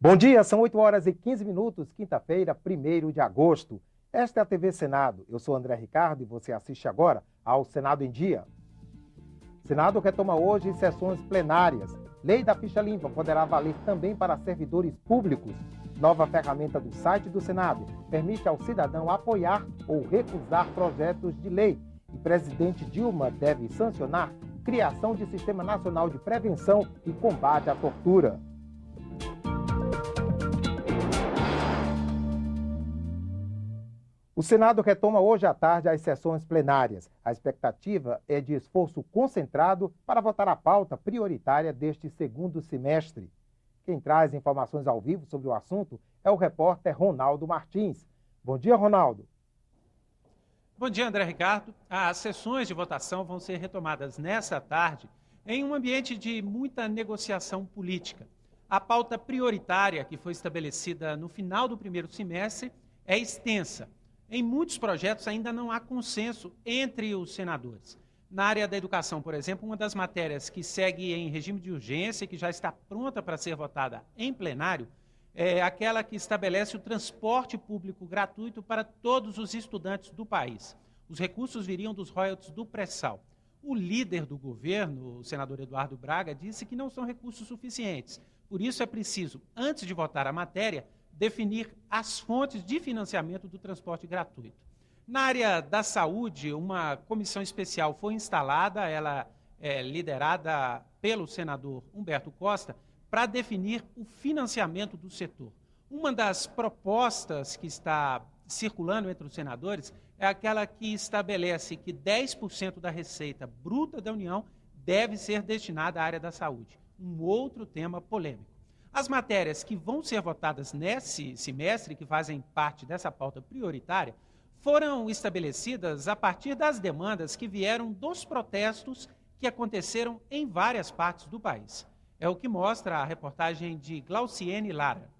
Bom dia, são 8 horas e 15 minutos, quinta-feira, 1º de agosto. Esta é a TV Senado. Eu sou André Ricardo e você assiste agora ao Senado em Dia. O Senado retoma hoje sessões plenárias. Lei da ficha limpa poderá valer também para servidores públicos. Nova ferramenta do site do Senado permite ao cidadão apoiar ou recusar projetos de lei. E presidente Dilma deve sancionar criação de Sistema Nacional de Prevenção e Combate à Tortura. O Senado retoma hoje à tarde as sessões plenárias. A expectativa é de esforço concentrado para votar a pauta prioritária deste segundo semestre. Quem traz informações ao vivo sobre o assunto é o repórter Ronaldo Martins. Bom dia, Ronaldo. Bom dia, André Ricardo. As sessões de votação vão ser retomadas nesta tarde em um ambiente de muita negociação política. A pauta prioritária que foi estabelecida no final do primeiro semestre é extensa. Em muitos projetos ainda não há consenso entre os senadores. Na área da educação, por exemplo, uma das matérias que segue em regime de urgência e que já está pronta para ser votada em plenário é aquela que estabelece o transporte público gratuito para todos os estudantes do país. Os recursos viriam dos royalties do pré-sal. O líder do governo, o senador Eduardo Braga, disse que não são recursos suficientes. Por isso é preciso, antes de votar a matéria, definir as fontes de financiamento do transporte gratuito. Na área da saúde, uma comissão especial foi instalada, ela é liderada pelo senador Humberto Costa, para definir o financiamento do setor. Uma das propostas que está circulando entre os senadores é aquela que estabelece que 10% da receita bruta da União deve ser destinada à área da saúde. Um outro tema polêmico. As matérias que vão ser votadas nesse semestre, que fazem parte dessa pauta prioritária, foram estabelecidas a partir das demandas que vieram dos protestos que aconteceram em várias partes do país. É o que mostra a reportagem de Glauciene Lara.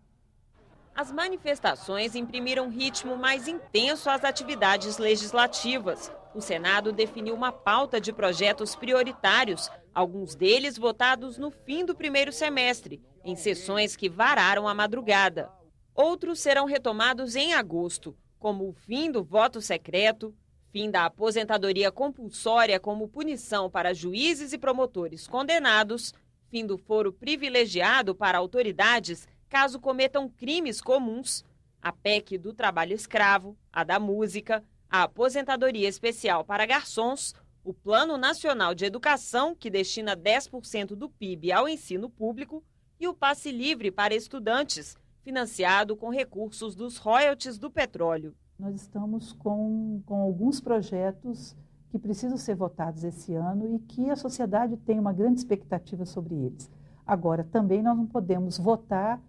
As manifestações imprimiram ritmo mais intenso às atividades legislativas. O Senado definiu uma pauta de projetos prioritários, alguns deles votados no fim do primeiro semestre, em sessões que vararam a madrugada. Outros serão retomados em agosto, como o fim do voto secreto, fim da aposentadoria compulsória como punição para juízes e promotores condenados, fim do foro privilegiado para autoridades caso cometam crimes comuns, a PEC do trabalho escravo, a da música, a aposentadoria especial para garçons, o Plano Nacional de Educação, que destina 10% do PIB ao ensino público, e o passe livre para estudantes, financiado com recursos dos royalties do petróleo. Nós estamos com alguns projetos que precisam ser votados esse ano e que a sociedade tem uma grande expectativa sobre eles. Agora, também nós não podemos votar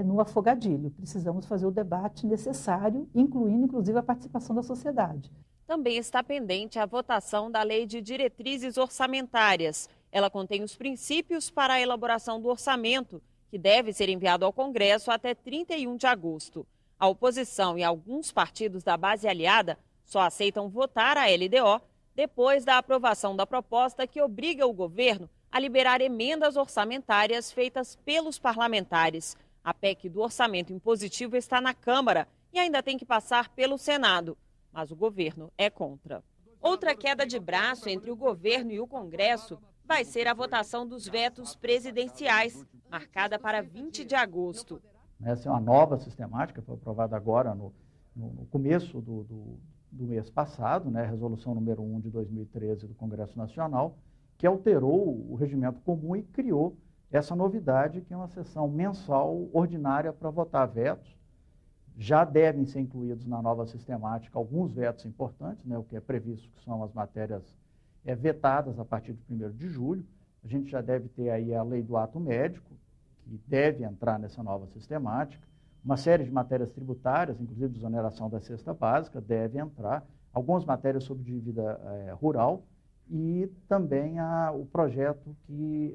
no afogadilho, precisamos fazer o debate necessário, incluindo, inclusive, a participação da sociedade. Também está pendente a votação da Lei de Diretrizes Orçamentárias. Ela contém os princípios para a elaboração do orçamento, que deve ser enviado ao Congresso até 31 de agosto. A oposição e alguns partidos da base aliada só aceitam votar a LDO depois da aprovação da proposta que obriga o governo a liberar emendas orçamentárias feitas pelos parlamentares. A PEC do orçamento impositivo está na Câmara e ainda tem que passar pelo Senado, mas o governo é contra. Outra queda de braço entre o governo e o Congresso vai ser a votação dos vetos presidenciais, marcada para 20 de agosto. Essa é uma nova sistemática, foi aprovada agora no começo do mês passado, né, a resolução número 1 de 2013 do Congresso Nacional, que alterou o regimento comum e criou essa novidade, que é uma sessão mensal ordinária para votar vetos. Já devem ser incluídos na nova sistemática alguns vetos importantes, né, o que é previsto, que são as matérias vetadas a partir de 1º de julho. A gente já deve ter aí a lei do ato médico, que deve entrar nessa nova sistemática. Uma série de matérias tributárias, inclusive desoneração da cesta básica, deve entrar. Algumas matérias sobre dívida rural e também o projeto que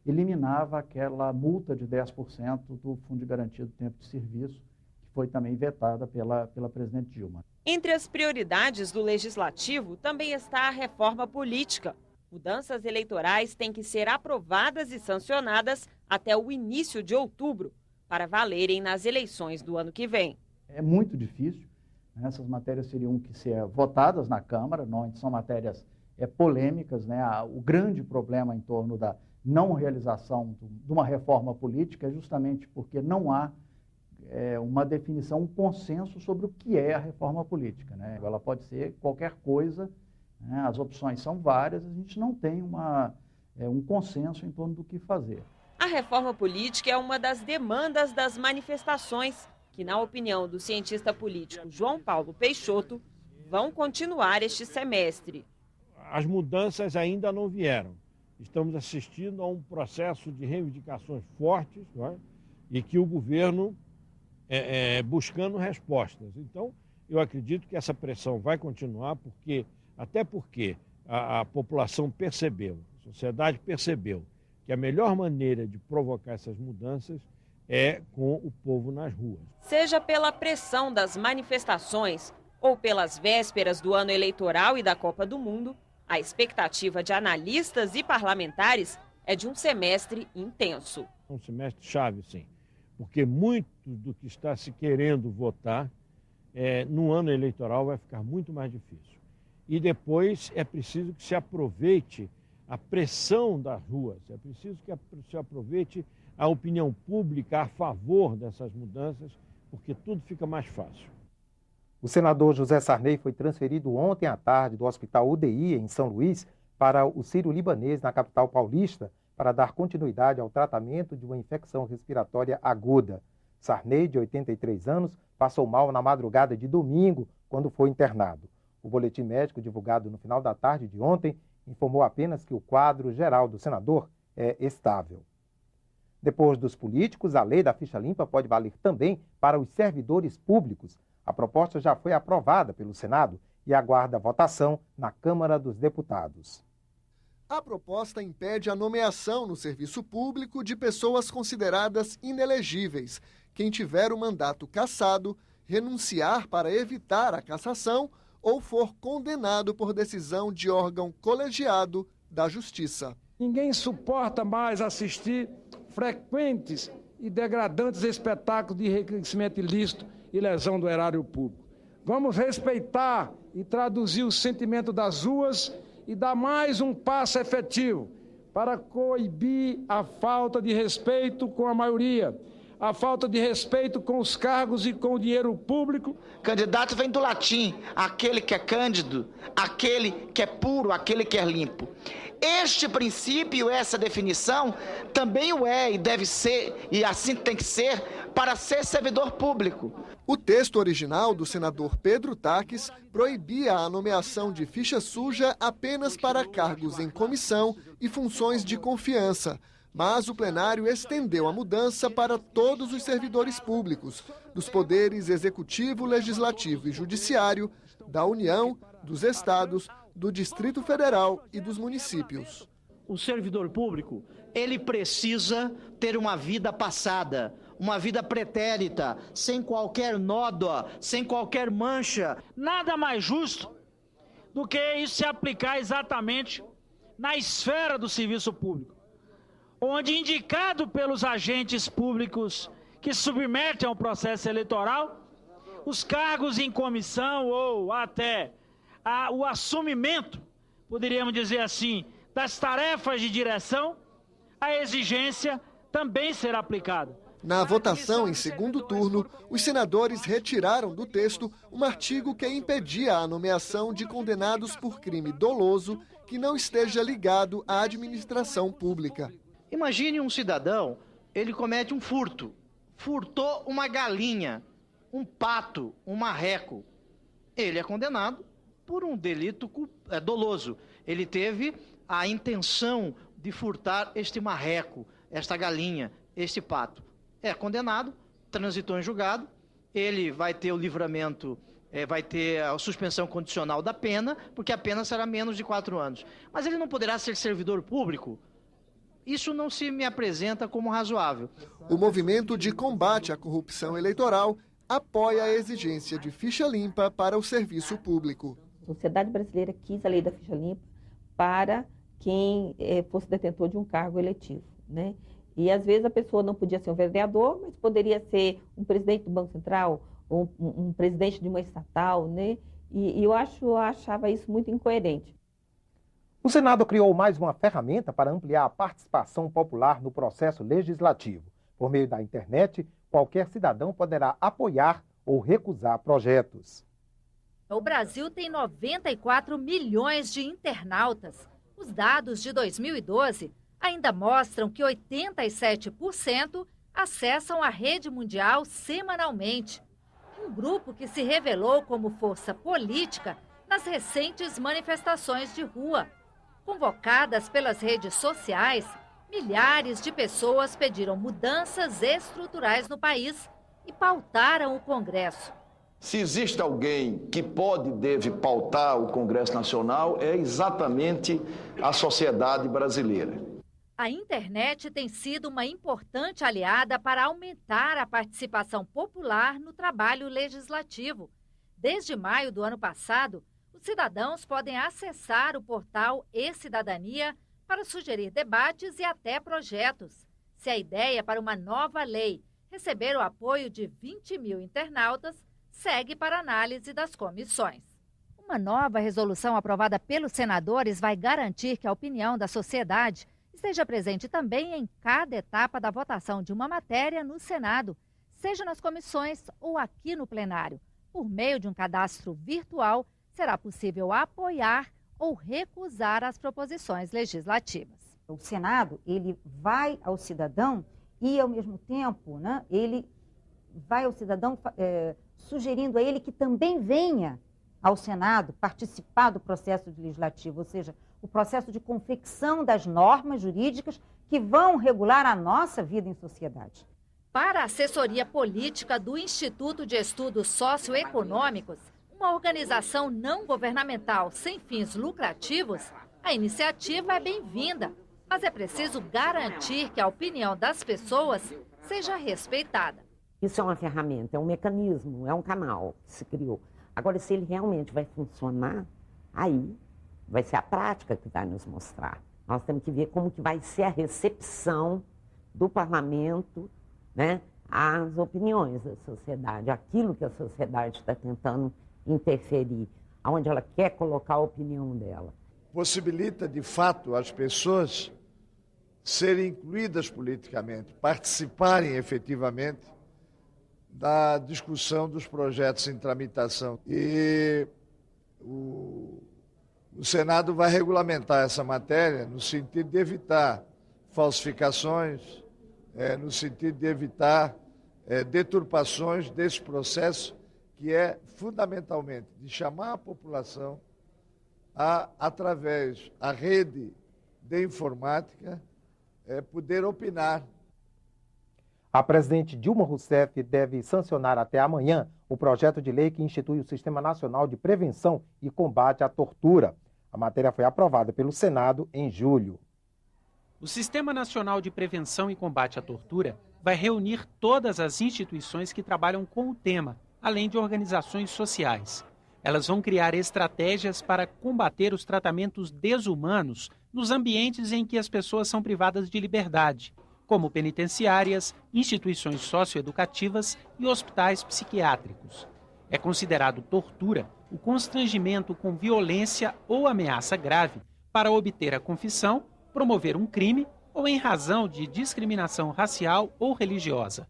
eliminava aquela multa de 10% do Fundo de Garantia do Tempo de Serviço, que foi também vetada pela presidente Dilma. Entre as prioridades do Legislativo também está a reforma política. Mudanças eleitorais têm que ser aprovadas e sancionadas até o início de outubro. para valerem nas eleições do ano que vem. É muito difícil, né? Essas matérias teriam que ser votadas na Câmara, não são matérias polêmicas, né? O grande problema em torno da não realização de uma reforma política é justamente porque não há uma definição, um consenso sobre o que é a reforma política, né? Ela pode ser qualquer coisa, né? As opções são várias, a gente não tem um consenso em torno do que fazer. A reforma política é uma das demandas das manifestações, que, na opinião do cientista político João Paulo Peixoto, vão continuar este semestre. As mudanças ainda não vieram. Estamos assistindo a um processo de reivindicações fortes, não é? E que o governo buscando respostas. Então, eu acredito que essa pressão vai continuar, até porque a população percebeu, a sociedade percebeu, que a melhor maneira de provocar essas mudanças é com o povo nas ruas. Seja pela pressão das manifestações ou pelas vésperas do ano eleitoral e da Copa do Mundo, a expectativa de analistas e parlamentares é de um semestre intenso. Um semestre chave, sim, porque muito do que está se querendo votar no ano eleitoral vai ficar muito mais difícil. E depois é preciso que se aproveite a pressão das ruas, é preciso que se aproveite a opinião pública a favor dessas mudanças, porque tudo fica mais fácil. O senador José Sarney foi transferido ontem à tarde do Hospital UDI em São Luís para o Sírio-Libanês, na capital paulista, para dar continuidade ao tratamento de uma infecção respiratória aguda. Sarney, de 83 anos, passou mal na madrugada de domingo, quando foi internado. O boletim médico divulgado no final da tarde de ontem informou apenas que o quadro geral do senador é estável. Depois dos políticos, a lei da ficha limpa pode valer também para os servidores públicos. A proposta já foi aprovada pelo Senado e aguarda votação na Câmara dos Deputados. A proposta impede a nomeação no serviço público de pessoas consideradas inelegíveis. Quem tiver o mandato cassado, renunciar para evitar a cassação ou for condenado por decisão de órgão colegiado da Justiça. Ninguém suporta mais assistir frequentes e degradantes espetáculos de enriquecimento ilícito e lesão do erário público. Vamos respeitar e traduzir o sentimento das ruas e dar mais um passo efetivo para coibir a falta de respeito com a maioria, a falta de respeito com os cargos e com o dinheiro público. Candidato vem do latim, aquele que é cândido, aquele que é puro, aquele que é limpo. Este princípio, essa definição, também o é e deve ser, e assim tem que ser, para ser servidor público. O texto original do senador Pedro Taques proibia a nomeação de ficha suja apenas para cargos em comissão e funções de confiança. Mas o plenário estendeu a mudança para todos os servidores públicos, dos poderes executivo, legislativo e judiciário, da União, dos estados, do Distrito Federal e dos municípios. O servidor público, ele precisa ter uma vida passada, uma vida pretérita, sem qualquer nódoa, sem qualquer mancha. Nada mais justo do que isso se aplicar exatamente na esfera do serviço público, onde, indicado pelos agentes públicos que submetem ao processo eleitoral, os cargos em comissão ou até o assumimento, poderíamos dizer assim, das tarefas de direção, a exigência também será aplicada. Na votação em segundo turno, os senadores retiraram do texto um artigo que impedia a nomeação de condenados por crime doloso que não esteja ligado à administração pública. Imagine um cidadão, ele comete um furto, furtou uma galinha, um pato, um marreco. Ele é condenado por um delito doloso. Ele teve a intenção de furtar este marreco, esta galinha, este pato. É condenado, transitou em julgado, ele vai ter o livramento, vai ter a suspensão condicional da pena, porque a pena será menos de 4 anos. Mas ele não poderá ser servidor público? Isso não se me apresenta como razoável. O movimento de combate à corrupção eleitoral apoia a exigência de ficha limpa para o serviço público. A sociedade brasileira quis a lei da ficha limpa para quem fosse detentor de um cargo eletivo, né? E às vezes a pessoa não podia ser um vereador, mas poderia ser um presidente do Banco Central, ou um presidente de uma estatal, né? E eu achava isso muito incoerente. O Senado criou mais uma ferramenta para ampliar a participação popular no processo legislativo. Por meio da internet, qualquer cidadão poderá apoiar ou recusar projetos. O Brasil tem 94 milhões de internautas. Os dados de 2012 ainda mostram que 87% acessam a rede mundial semanalmente. Um grupo que se revelou como força política nas recentes manifestações de rua. Convocadas pelas redes sociais, milhares de pessoas pediram mudanças estruturais no país e pautaram o Congresso. Se existe alguém que pode e deve pautar o Congresso Nacional, é exatamente a sociedade brasileira. A internet tem sido uma importante aliada para aumentar a participação popular no trabalho legislativo. Desde maio do ano passado, os cidadãos podem acessar o portal e-Cidadania para sugerir debates e até projetos. Se a ideia para uma nova lei receber o apoio de 20 mil internautas, segue para análise das comissões. Uma nova resolução aprovada pelos senadores vai garantir que a opinião da sociedade esteja presente também em cada etapa da votação de uma matéria no Senado, seja nas comissões ou aqui no plenário. Por meio de um cadastro virtual, será possível apoiar ou recusar as proposições legislativas. O Senado, ele vai ao cidadão e, ao mesmo tempo, né, ele vai ao cidadão sugerindo a ele que também venha ao Senado participar do processo legislativo, ou seja, o processo de confecção das normas jurídicas que vão regular a nossa vida em sociedade. Para a assessoria política do Instituto de Estudos Socioeconômicos, uma organização não governamental sem fins lucrativos, a iniciativa é bem-vinda, mas é preciso garantir que a opinião das pessoas seja respeitada. Isso é uma ferramenta, é um mecanismo, é um canal que se criou. Agora, se ele realmente vai funcionar, aí vai ser a prática que vai nos mostrar. Nós temos que ver como que vai ser a recepção do parlamento, né, às opiniões da sociedade, aquilo que a sociedade está tentando interferir, aonde ela quer colocar a opinião dela. Possibilita, de fato, as pessoas serem incluídas politicamente, participarem efetivamente da discussão dos projetos em tramitação. E o Senado vai regulamentar essa matéria no sentido de evitar falsificações, no sentido de evitar deturpações desse processo, que é fundamentalmente de chamar a população a, através da rede de informática, poder opinar. A presidente Dilma Rousseff deve sancionar até amanhã o projeto de lei que institui o Sistema Nacional de Prevenção e Combate à Tortura. A matéria foi aprovada pelo Senado em julho. O Sistema Nacional de Prevenção e Combate à Tortura vai reunir todas as instituições que trabalham com o tema, além de organizações sociais. Elas vão criar estratégias para combater os tratamentos desumanos nos ambientes em que as pessoas são privadas de liberdade, como penitenciárias, instituições socioeducativas e hospitais psiquiátricos. É considerado tortura o constrangimento com violência ou ameaça grave para obter a confissão, promover um crime ou em razão de discriminação racial ou religiosa.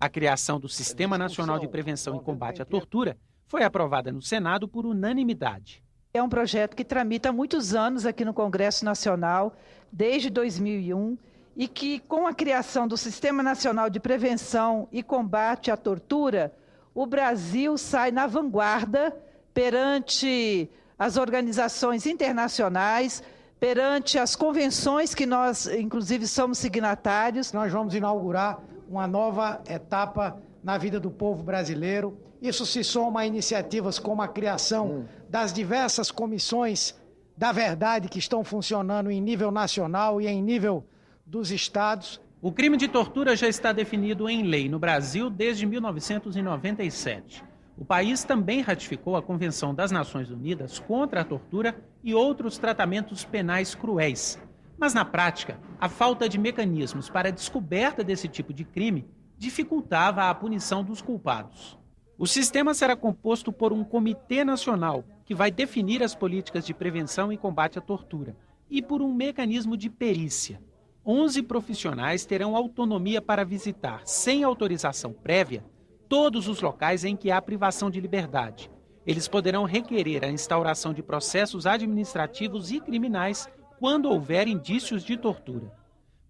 A criação do Sistema Nacional de Prevenção e Combate à Tortura foi aprovada no Senado por unanimidade. É um projeto que tramita há muitos anos aqui no Congresso Nacional, desde 2001, e que, com a criação do Sistema Nacional de Prevenção e Combate à Tortura, o Brasil sai na vanguarda perante as organizações internacionais, perante as convenções que nós, inclusive, somos signatários. Nós vamos inaugurar uma nova etapa na vida do povo brasileiro. Isso se soma a iniciativas como a criação das diversas comissões da verdade que estão funcionando em nível nacional e em nível dos estados. O crime de tortura já está definido em lei no Brasil desde 1997. O país também ratificou a Convenção das Nações Unidas contra a Tortura e outros tratamentos penais cruéis. Mas, na prática, a falta de mecanismos para a descoberta desse tipo de crime dificultava a punição dos culpados. O sistema será composto por um comitê nacional, que vai definir as políticas de prevenção e combate à tortura, e por um mecanismo de perícia. 11 profissionais terão autonomia para visitar, sem autorização prévia, todos os locais em que há privação de liberdade. Eles poderão requerer a instauração de processos administrativos e criminais quando houver indícios de tortura.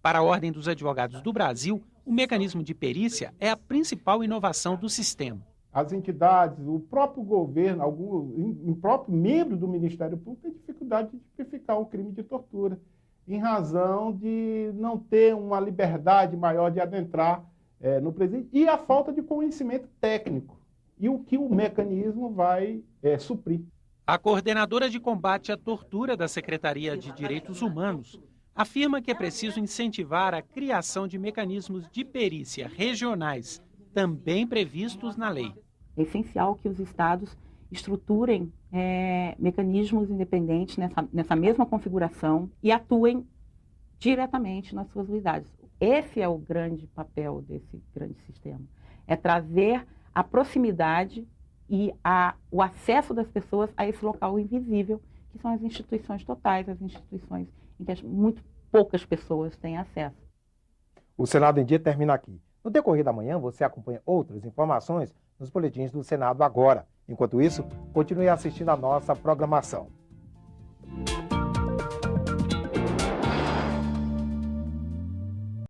Para a Ordem dos Advogados do Brasil, o mecanismo de perícia é a principal inovação do sistema. As entidades, o próprio governo, o próprio membro do Ministério Público tem dificuldade de tipificar o crime de tortura, em razão de não ter uma liberdade maior de adentrar no presídio e a falta de conhecimento técnico, e o que o mecanismo vai suprir. A coordenadora de combate à tortura da Secretaria de Direitos Humanos afirma que é preciso incentivar a criação de mecanismos de perícia regionais, também previstos na lei. É essencial que os estados estruturem mecanismos independentes nessa mesma configuração e atuem diretamente nas suas unidades. Esse é o grande papel desse grande sistema, é trazer a proximidade e o acesso das pessoas a esse local invisível, que são as instituições totais, as instituições em que muito poucas pessoas têm acesso. O Senado em Dia termina aqui. No decorrer da manhã, você acompanha outras informações nos boletins do Senado Agora. Enquanto isso, continue assistindo a nossa programação.